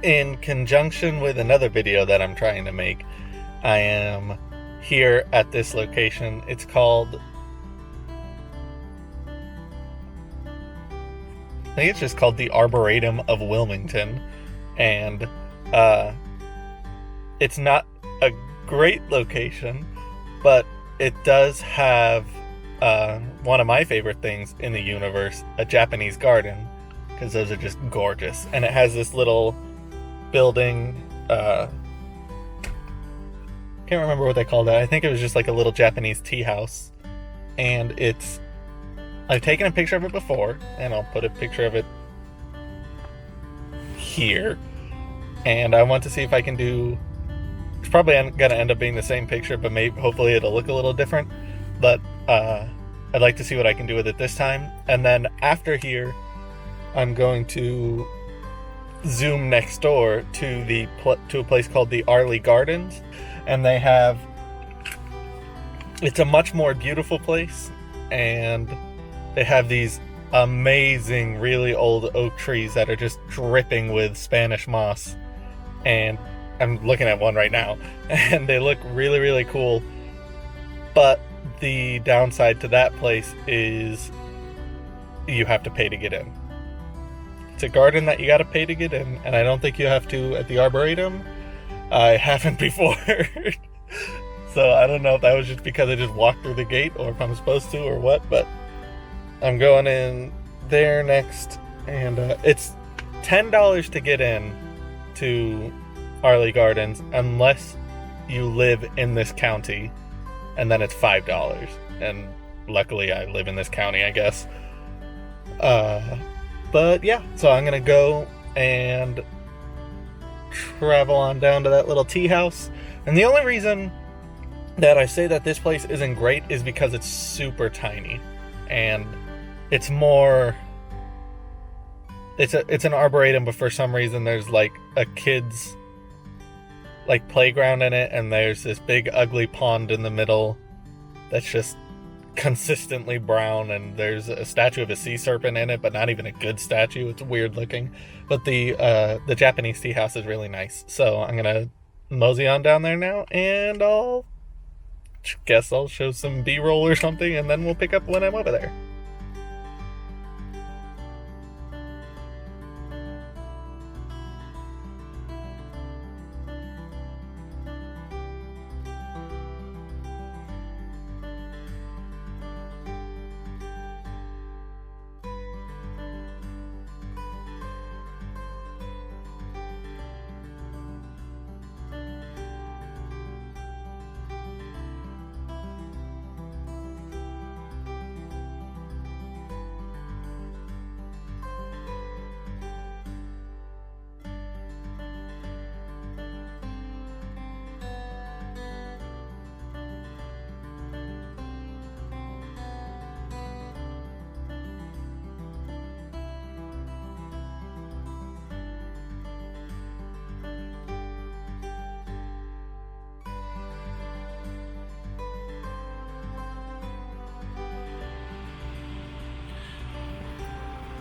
in conjunction with another video that I'm trying to make, I am here at this location. It's called, I think it's just called the Arboretum of Wilmington, and it's not a great location, but it does have one of my favorite things in the universe, a Japanese garden, because those are just gorgeous. And it has this little building, can't remember what they called it. I think it was just like a little Japanese tea house. And I've taken a picture of it before, and I'll put a picture of it here. And I want to see if I can do, it's probably gonna end up being the same picture, but hopefully it'll look a little different. But I'd like to see what I can do with it this time. And then after here, I'm going to zoom next door to a place called the Arley Gardens, and it's a much more beautiful place, and they have these amazing, really old oak trees that are just dripping with Spanish moss. And I'm looking at one right now, and they look really, really cool. But the downside to that place is you have to pay to get in. It's a garden that you gotta pay to get in, and I don't think you have to at the Arboretum. I haven't before. So I don't know if that was just because I just walked through the gate, or if I'm supposed to, or what, but I'm going in there next, and it's $10 to get in to Arley Gardens unless you live in this county, and then it's $5. And luckily I live in this county, I guess. But yeah, so I'm gonna go and travel on down to that little tea house. And the only reason that I say that this place isn't great is because it's super tiny, and it's an arboretum, but for some reason there's like a kid's like playground in it, and there's this big ugly pond in the middle that's just consistently brown, and there's a statue of a sea serpent in it, but not even a good statue. It's weird looking. But the Japanese tea house is really nice, so I'm gonna mosey on down there now, and I'll show some B-roll or something, and then we'll pick up when I'm over there.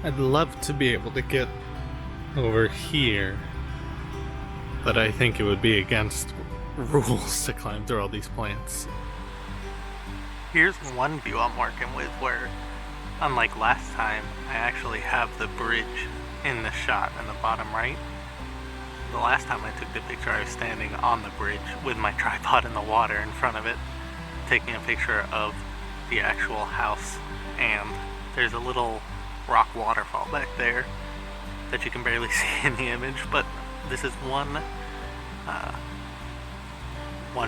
I'd love to be able to get over here, but I think it would be against rules to climb through all these plants. Here's one view I'm working with where, unlike last time, I actually have the bridge in the shot in the bottom right. The last time I took the picture, I was standing on the bridge with my tripod in the water in front of it, taking a picture of the actual house, and there's a little rock waterfall back there that you can barely see in the image, but this is one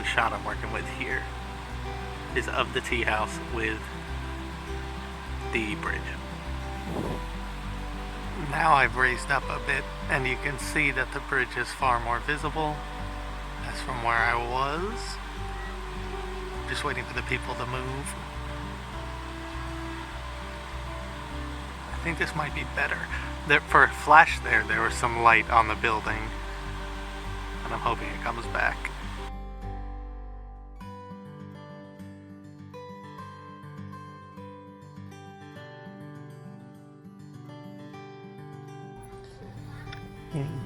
shot I'm working with here is of the tea house with the bridge. Now I've raised up a bit, and you can see that the bridge is far more visible as from where I was. Just waiting for the people to move. I think this might be better. For a flash there was some light on the building, and I'm hoping it comes back.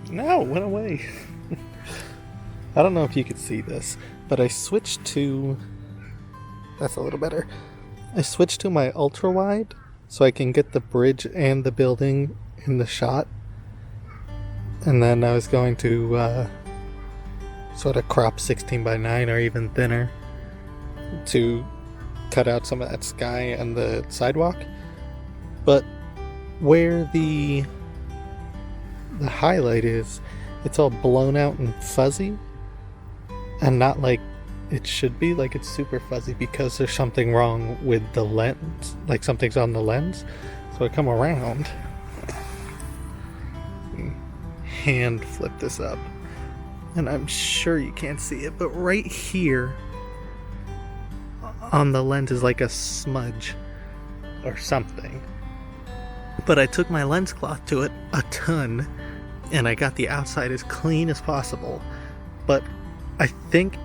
No, it went away. I don't know if you could see this, but I switched to... That's a little better. I switched to my ultra wide so I can get the bridge and the building in the shot. And then I was going to sort of crop 16 by 9 or even thinner to cut out some of that sky and the sidewalk. But where the highlight is, it's all blown out and fuzzy, and not like it should be. Like, it's super fuzzy because there's something wrong with the lens, like something's on the lens. So I come around, hand flip this up, and I'm sure you can't see it, but right here on the lens is like a smudge or something. But I took my lens cloth to it a ton, and I got the outside as clean as possible. But I think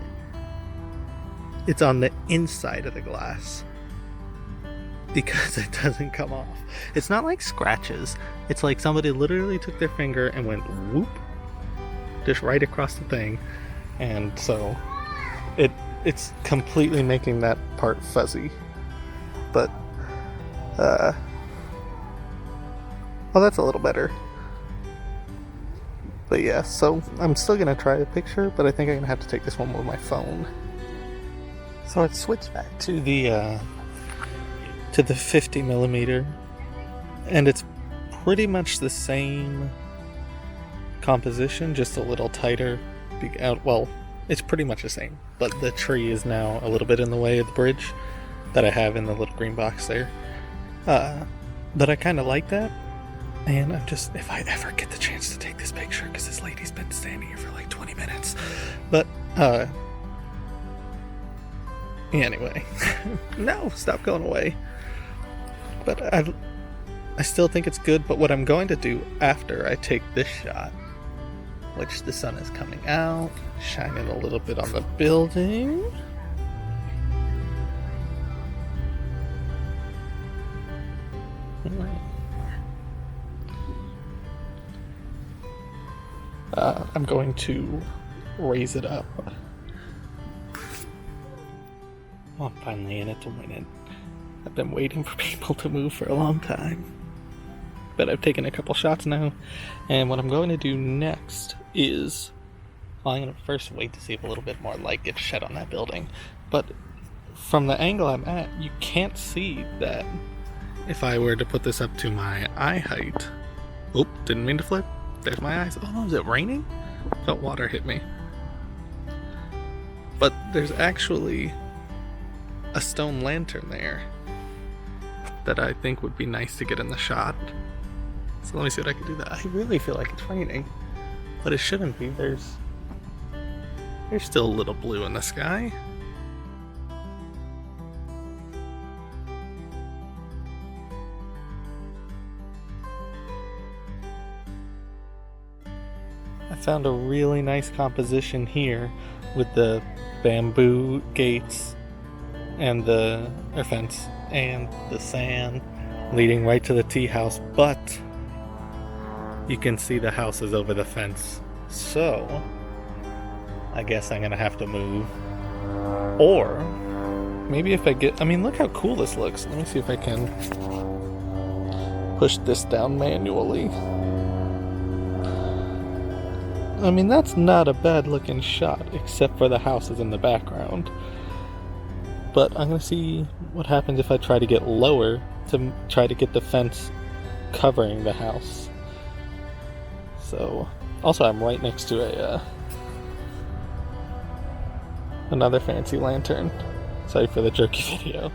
it's on the inside of the glass because it doesn't come off. It's not like scratches. It's like somebody literally took their finger and went whoop, just right across the thing. And so it's completely making that part fuzzy. But well, that's a little better. But yeah, so I'm still gonna try a picture, but I think I'm gonna have to take this one with my phone. So it switched back to the 50mm, and it's pretty much the same composition, just a little tighter. Well, it's pretty much the same, but the tree is now a little bit in the way of the bridge that I have in the little green box there. But I kind of like that. And I'm just, if I ever get the chance to take this picture, because this lady's been standing here for like 20 minutes. But, anyway. No, stop going away. But I still think it's good, but what I'm going to do after I take this shot, which the sun is coming out, shining a little bit on the building. I'm going to raise it up. Oh, I'm finally in it to win it. I've been waiting for people to move for a long time. But I've taken a couple shots now, and what I'm going to do next is... Well, I'm going to first wait to see if a little bit more light gets shed on that building. But from the angle I'm at, you can't see that if I were to put this up to my eye height... Oop, didn't mean to flip. There's my eyes. Oh no, is it raining? Felt water hit me. But there's actually a stone lantern there that I think would be nice to get in the shot. So let me see what I can do that. I really feel like it's raining, but it shouldn't be. There's still a little blue in the sky. I found a really nice composition here with the bamboo gates and the fence and the sand leading right to the tea house, but you can see the houses over the fence. So I guess I'm gonna have to move, or maybe if I get, I mean, look how cool this looks. Let me see if I can push this down manually. I mean, that's not a bad looking shot, except for the houses in the background. But I'm going to see what happens if I try to get lower to try to get the fence covering the house. So, also I'm right next to another fancy lantern. Sorry for the jerky video.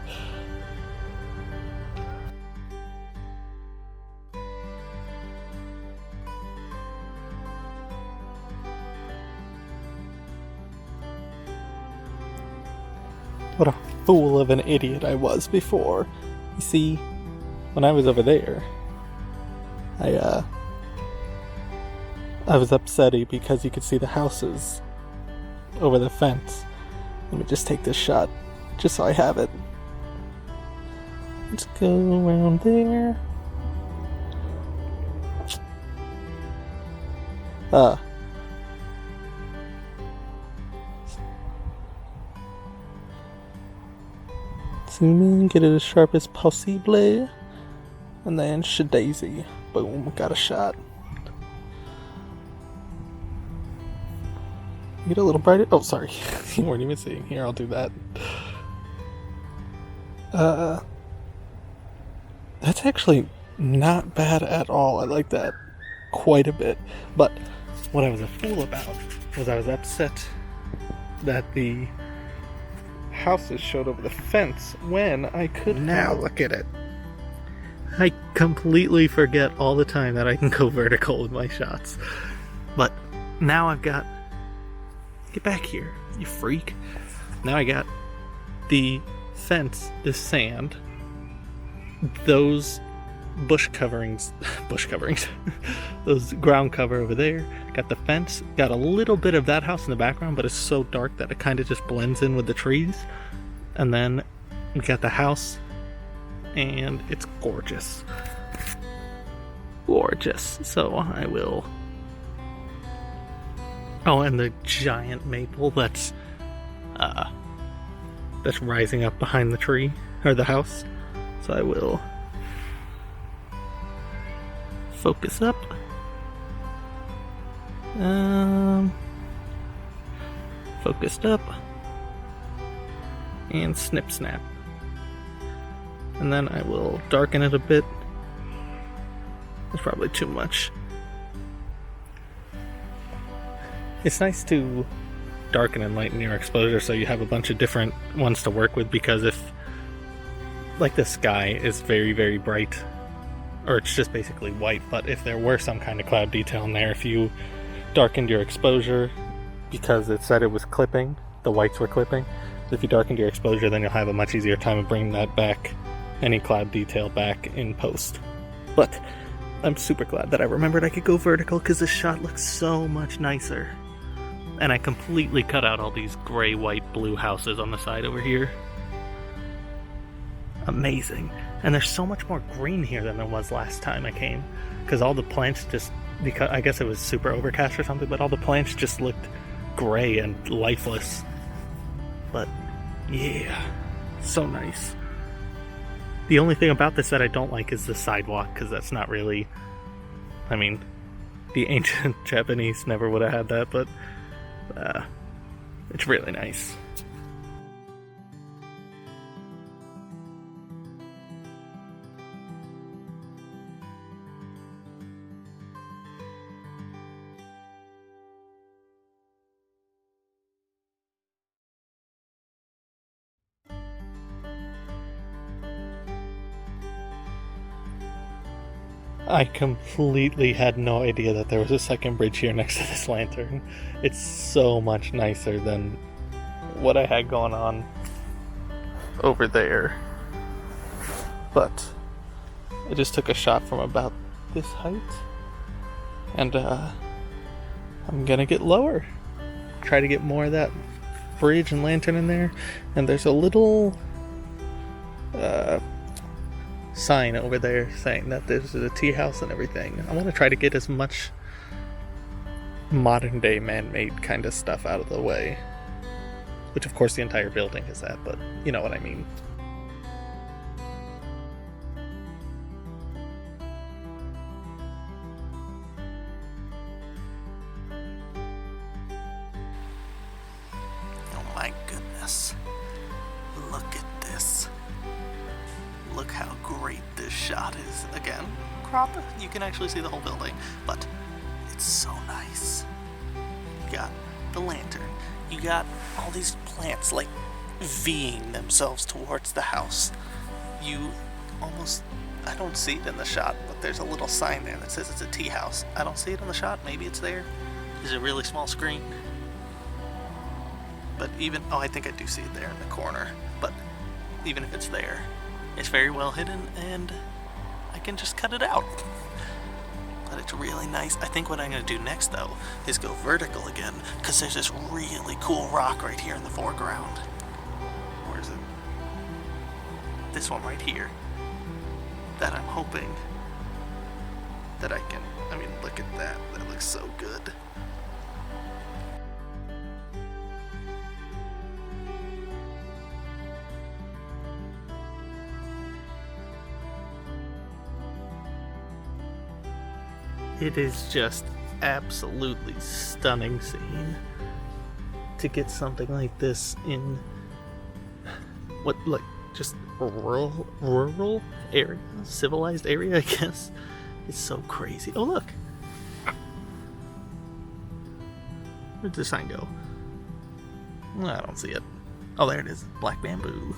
What a fool of an idiot I was before. You see, when I was over there, I was upsetty because you could see the houses over the fence. Let me just take this shot, just so I have it. Let's go around there. Uh, Zoom in, get it as sharp as possible, and then shadaisy. Boom, got a shot. Get a little brighter. Oh, sorry. You weren't even seeing. Here, I'll do that. That's actually not bad at all. I like that quite a bit. But what I was a fool about was I was upset that the houses showed over the fence when I could. Now look at it. I completely forget all the time that I can go vertical with my shots. But now I've got... Get back here, you freak. Now I got the fence is sand. Those bush coverings, those ground cover over there. Got the fence, got a little bit of that house in the background, but it's so dark that it kind of just blends in with the trees. And then we got the house, and it's gorgeous. Gorgeous. So I will... Oh, and the giant maple that's rising up behind the tree, or the house. So I will focus up. Focused up. And snip snap. And then I will darken it a bit. It's probably too much. It's nice to darken and lighten your exposure so you have a bunch of different ones to work with, because if, like, the sky is very, very bright, or it's just basically white, but if there were some kind of cloud detail in there, if you darkened your exposure, because it said it was clipping, the whites were clipping, if you darkened your exposure, then you'll have a much easier time of bringing that back, any cloud detail back in post. But I'm super glad that I remembered I could go vertical, because this shot looks so much nicer. And I completely cut out all these gray, white, blue houses on the side over here. Amazing. And there's so much more green here than there was last time I came. Because all the plants just, because I guess it was super overcast or something, but all the plants just looked gray and lifeless. But yeah, so nice. The only thing about this that I don't like is the sidewalk, because that's not really, I mean, the ancient Japanese never would have had that, but it's really nice. I completely had no idea that there was a second bridge here next to this lantern. It's so much nicer than what I had going on over there. But I just took a shot from about this height, and I'm gonna get lower. Try to get more of that bridge and lantern in there. And there's a little sign over there saying that this is a tea house and everything. I want to try to get as much modern day man-made kind of stuff out of the way, which of course the entire building is that, but you know what I mean. Oh my goodness, look at this. Look how great this shot is. Again, crop, you can actually see the whole building, but it's so nice. You got the lantern, you got all these plants like Ving themselves towards the house. You almost, I don't see it in the shot, but there's a little sign there that says it's a tea house. I don't see it in the shot, maybe it's there. It's a really small screen. But even, oh, I think I do see it there in the corner, but even if it's there, it's very well hidden, and I can just cut it out. But it's really nice. I think what I'm going to do next, though, is go vertical again, because there's this really cool rock right here in the foreground. Where is it? This one right here. That I'm hoping that I can I mean, look at that. That looks so good. It is just absolutely stunning scene to get something like this in what, like, just rural area, civilized area, I guess. It's so crazy. Oh, look. Where'd the sign go? Well, I don't see it. Oh, there it is. Black bamboo.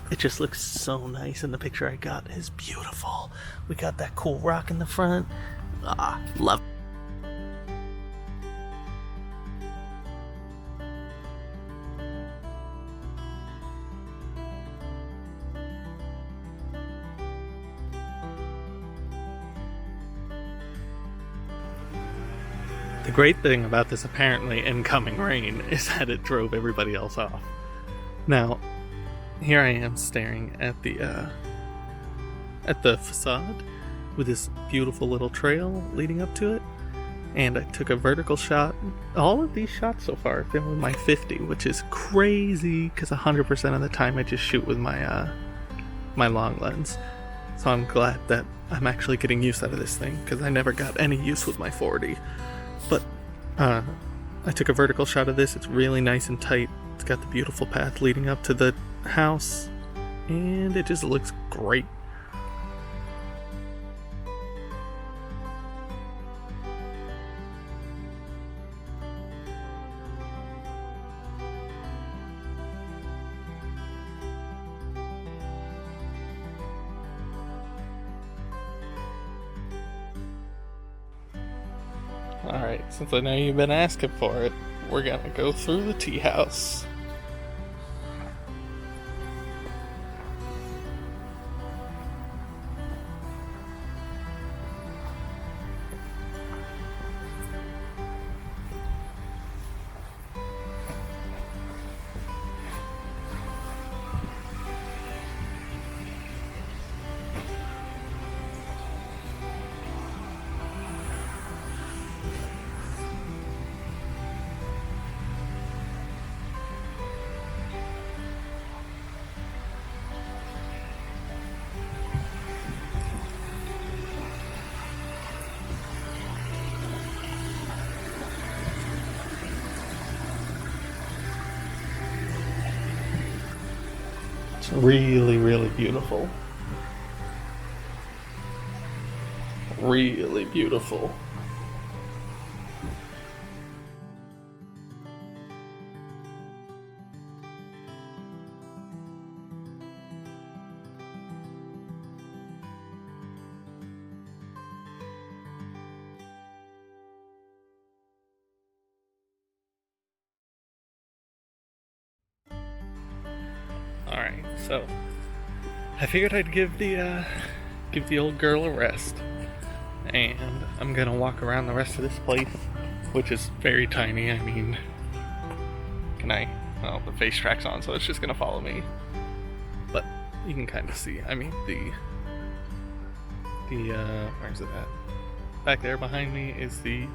It just looks so nice, and the picture I got is beautiful. We got that cool rock in the front. Love it. The great thing about this apparently incoming rain is that it drove everybody else off. Now, here I am staring at the facade with this beautiful little trail leading up to it, and I took a vertical shot. All of these shots so far have been with my 50, which is crazy because 100% of the time I just shoot with my my long lens. So I'm glad that I'm actually getting use out of this thing because I never got any use with my 40. But I took a vertical shot of this. It's really nice and tight. It's got the beautiful path leading up to the house, and it just looks great. Alright, since I know you've been asking for it, we're gonna go through the tea house. It's really, really beautiful. Really beautiful. Alright, so I figured I'd give the old girl a rest, and I'm gonna walk around the rest of this place, which is very tiny. I mean, well, the face track's on, so it's just gonna follow me, but you can kind of see. I mean, where's it at? Back there behind me is the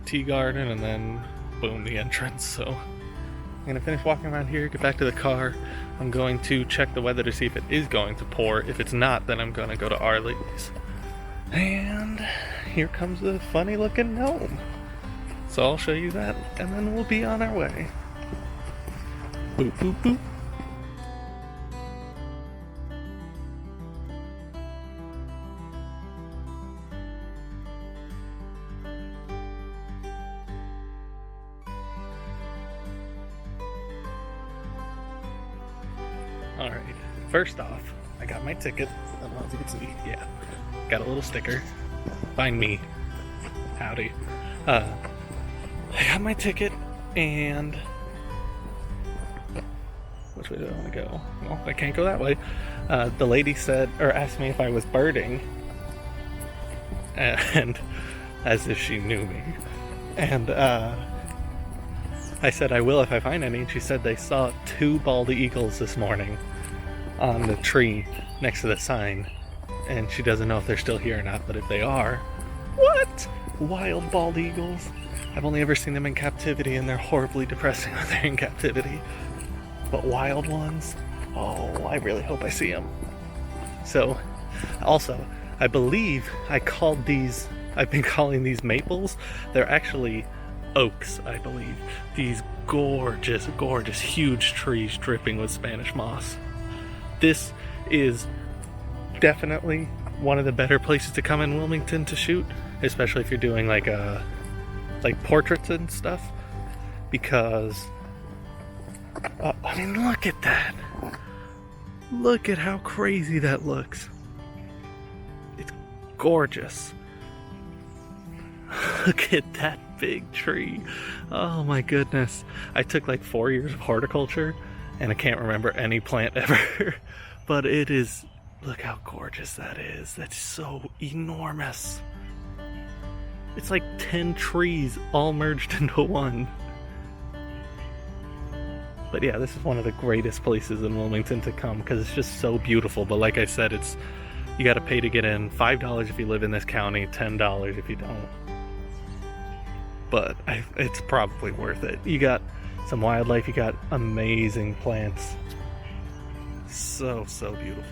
tea garden, and then boom, the entrance. So I'm gonna finish walking around here, get back to the car. I'm going to check the weather to see if it is going to pour. If it's not, then I'm gonna go to Our Lady's. And here comes the funny looking gnome. So I'll show you that, and then we'll be on our way. Boop, boop, boop. Alright, first off, I got my ticket. I don't know if you can see. Yeah, got a little sticker. Find me. Howdy. I got my ticket, and which way do I want to go? Well, I can't go that way. The lady asked me if I was birding, and as if she knew me. And I said I will if I find any, and she said they saw 2 bald eagles this morning on the tree next to the sign, and she doesn't know if they're still here or not, but if they are, what? Wild bald eagles. I've only ever seen them in captivity, and they're horribly depressing when they're in captivity. But wild ones, oh, I really hope I see them. So, also, I believe I've been calling these maples. They're actually oaks, I believe. These gorgeous, gorgeous, huge trees dripping with Spanish moss. This is definitely one of the better places to come in Wilmington to shoot, especially if you're doing like portraits and stuff, because I mean, look at that. Look at how crazy that looks. It's gorgeous. Look at that big tree. Oh my goodness. I took like 4 years of horticulture and I can't remember any plant ever. But it is, look how gorgeous that is. That's so enormous. It's like 10 trees all merged into one. But yeah, this is one of the greatest places in Wilmington to come because it's just so beautiful. But like I said, you got to pay to get in. $5 if you live in this county, $10 if you don't. But it's probably worth it. You got some wildlife, you got amazing plants. So, so beautiful.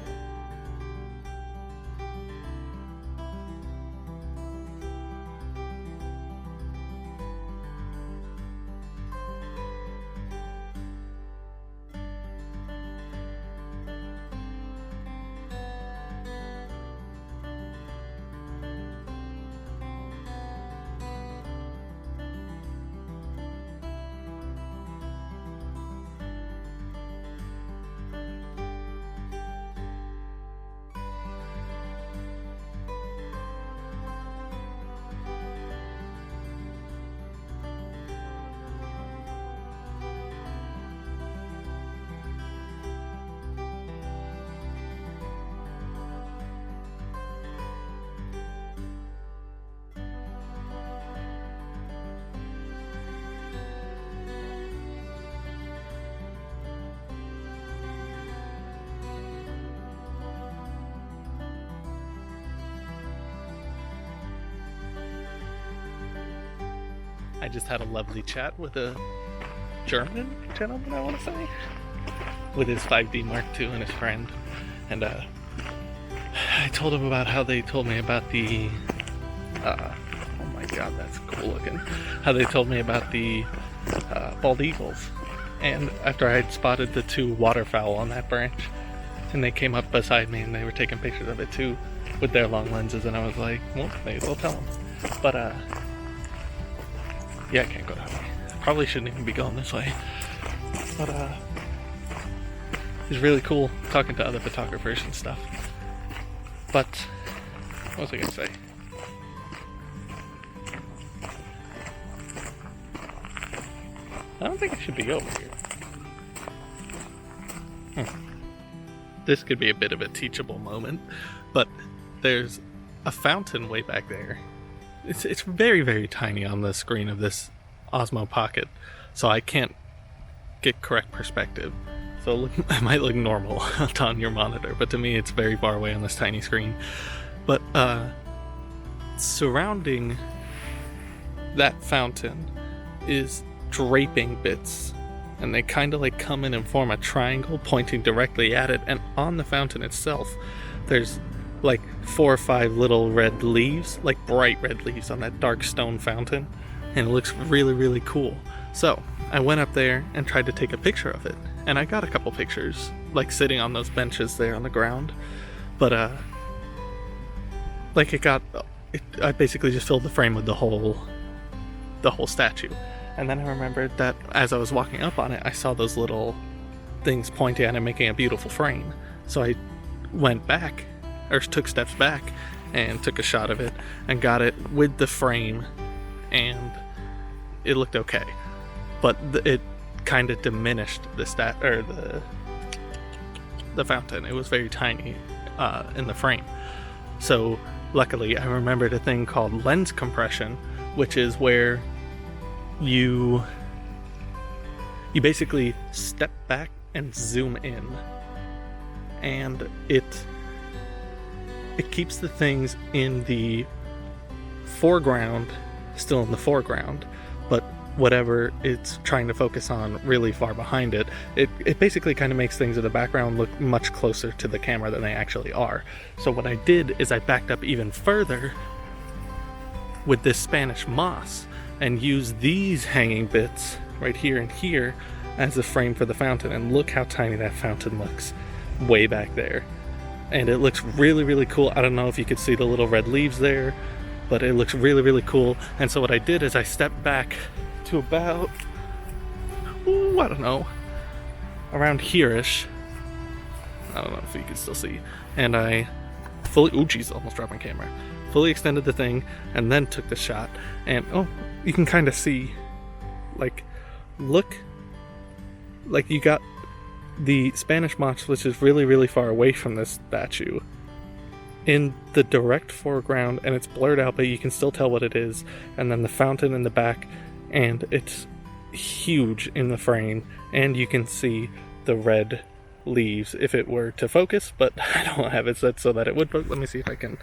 I just had a lovely chat with a German gentleman, I want to say, with his 5D Mark II and his friend. And I told him about how they told me about the, oh my god, that's cool looking, how they told me about the bald eagles. And after I had spotted the 2 waterfowl on that branch, and they came up beside me and they were taking pictures of it too with their long lenses, and I was like, well, may as well tell them. But yeah, I can't go that way. Probably shouldn't even be going this way. But it's really cool talking to other photographers and stuff. But what was I gonna say? I don't think I should be over here. This could be a bit of a teachable moment, but there's a fountain way back there. It's very, very tiny on the screen of this Osmo Pocket, so I can't get correct perspective. So it might look normal on your monitor, but to me it's very far away on this tiny screen. But surrounding that fountain is draping bits, and they kind of like come in and form a triangle pointing directly at it, and on the fountain itself there's like 4 or 5 little red leaves, like bright red leaves on that dark stone fountain, and it looks really, really cool. So I went up there and tried to take a picture of it, and I got a couple pictures, like sitting on those benches there on the ground. But like I basically just filled the frame with the whole statue. And then I remembered that as I was walking up on it, I saw those little things pointing at it, making a beautiful frame. So I went back, or took steps back, and took a shot of it, and got it with the frame, and it looked okay. But it kind of diminished the fountain. It was very tiny in the frame. So luckily I remembered a thing called lens compression, which is where you basically step back and zoom in, and it keeps the things in the foreground still in the foreground, but whatever it's trying to focus on really far behind it, it basically kind of makes things in the background look much closer to the camera than they actually are. So what I did is I backed up even further with this Spanish moss and used these hanging bits right here and here as a frame for the fountain, and look how tiny that fountain looks way back there. And it looks really, really cool. I don't know if you could see the little red leaves there, but it looks really, really cool. And so what I did is I stepped back to about, I don't know, around here-ish. I don't know if you can still see. And I fully, geez, almost dropped my camera. Fully extended the thing and then took the shot. And you can kind of see, like, look, like you got the Spanish moss, which is really, really far away from this statue, in the direct foreground, and it's blurred out, but you can still tell what it is. And then the fountain in the back, and it's huge in the frame, and you can see the red leaves if it were to focus, but I don't have it set so that it would. But let me see if I can.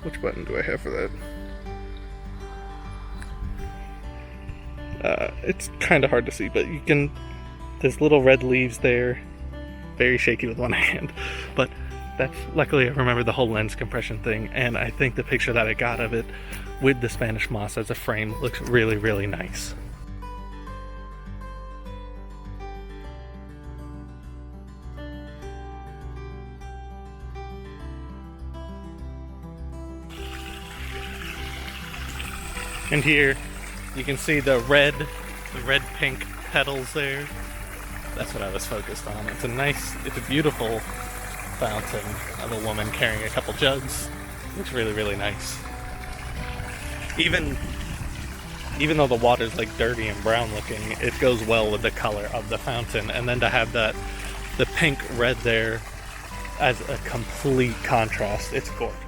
Which button do I have for that? It's kind of hard to see, but you can. There's little red leaves there. Very shaky with one hand, but that's, luckily I remember the whole lens compression thing, and I think the picture that I got of it with the Spanish moss as a frame looks really, really nice. And here you can see the red pink petals there. That's what I was focused on. It's a beautiful fountain of a woman carrying a couple jugs. Looks really, really nice. Even though the water's like dirty and brown looking, it goes well with the color of the fountain. And then to have the pink red there as a complete contrast, it's gorgeous.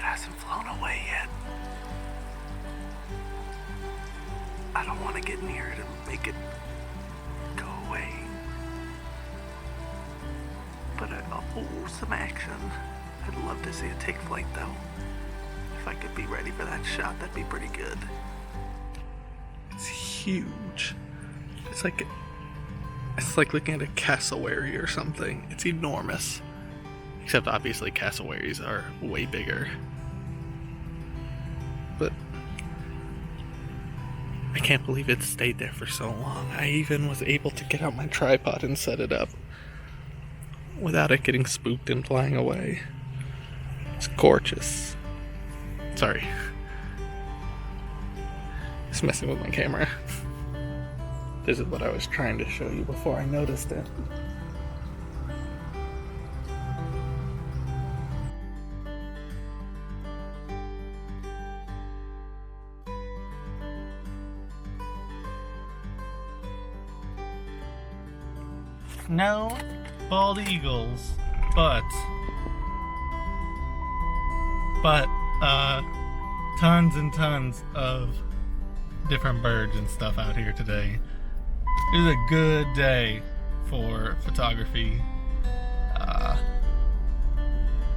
Hasn't flown away yet. I don't want to get near it and make it go away. But some action. I'd love to see it take flight though. If I could be ready for that shot, that'd be pretty good. It's huge. It's like looking at a cassowary or something. It's enormous. Except obviously cassowaries are way bigger. But I can't believe it stayed there for so long. I even was able to get out my tripod and set it up without it getting spooked and flying away. It's gorgeous. Sorry. It's messing with my camera. This is what I was trying to show you before I noticed it. No bald eagles, but tons and tons of different birds and stuff out here today. It was a good day for photography.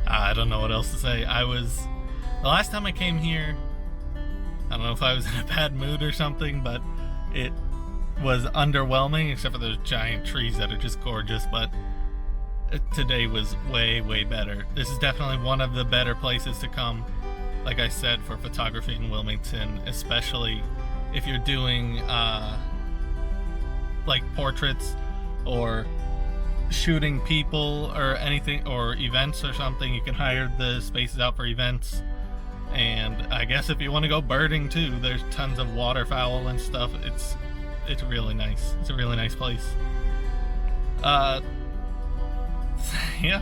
I don't know what else to say. The last time I came here, I don't know if I was in a bad mood or something, but it was underwhelming, except for those giant trees that are just gorgeous. But today was way, way better. This is definitely one of the better places to come, like I said, for photography in Wilmington, especially if you're doing like portraits or shooting people or anything, or events or something, you can hire the spaces out for events. And I guess if you want to go birding too, there's tons of waterfowl and stuff. It's really nice. It's a really nice place. Yeah.